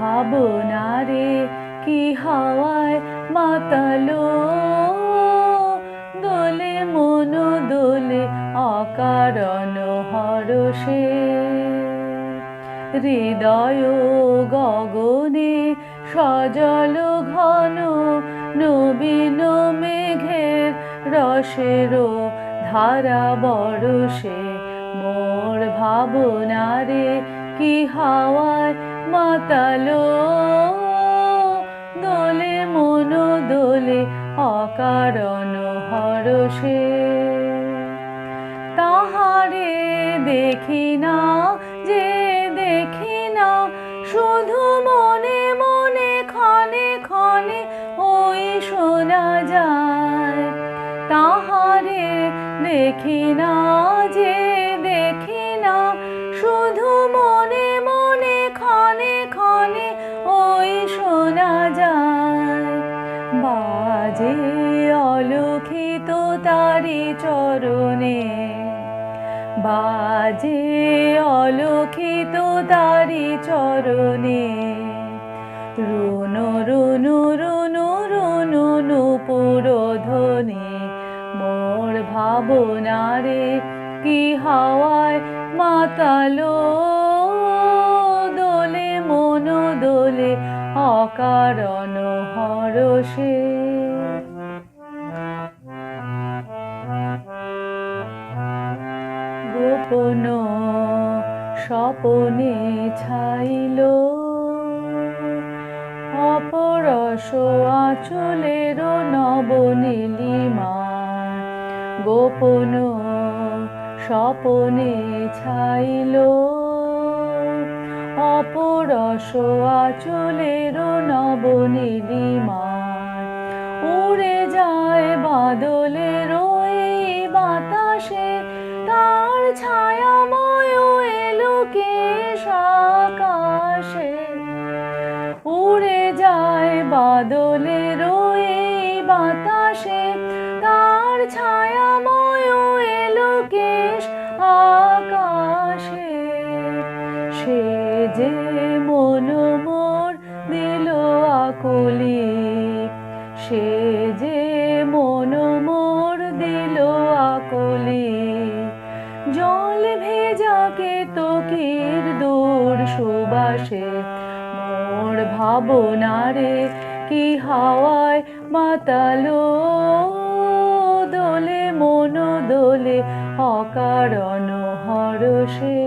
ভাবনারে কি হাওয়ায় মাতালো, দোলে মন দোলে অকারণ হরষে। হৃদয় গগনে সজল ঘন নবীন মেঘের রসের ধারা বরষে। মোর ভাবনারে কি হাওয়ায় মাতালো, দোলে মন দোলে অকারণ হরষে। তাহারে দেখি না যে দেখি না, শুধু মনে মনে ক্ষণে ক্ষণে ওই শোনা যায়। তাহারে দেখি না যে দেখি না, শুধু মনে মনে ক্ষণে ক্ষণে ওই শোনা যায়। বাজে অলক্ষিত তারি চরণে, বাজে অলক্ষিত তারি চরণে। রুনু রুনু রুনু রুনু নূপুর ধ্বনি। মোর ভাবনারে কি হাওয়ায় মাতালো, দোলে মন দোলে অকারণ হরষে। গোপন স্বপনে ছাইল, অপরস আঁচলের নবনীলিমা। গোপন স্বপনে ছাইল, অপরস আঁচলের নবনীলিমা। উড়ে যায় বাদলের এই বাতাসে, তার ছায়াময় এলোকেশ আকাশে। উড়ে যায় বাদলের এই বাতাসে, তার ছায়াময় এলোকেশ আকাশে। সে যে মন মোর দিল আকুলি, সে যে মন মোর দিল আকুলি। জল ভেজা কেতকীর দূর সুবাসে। মোর ভাবনারে কি হাওয়ায় মাতালো, দোলে মন দোলে অকারণ হরষে।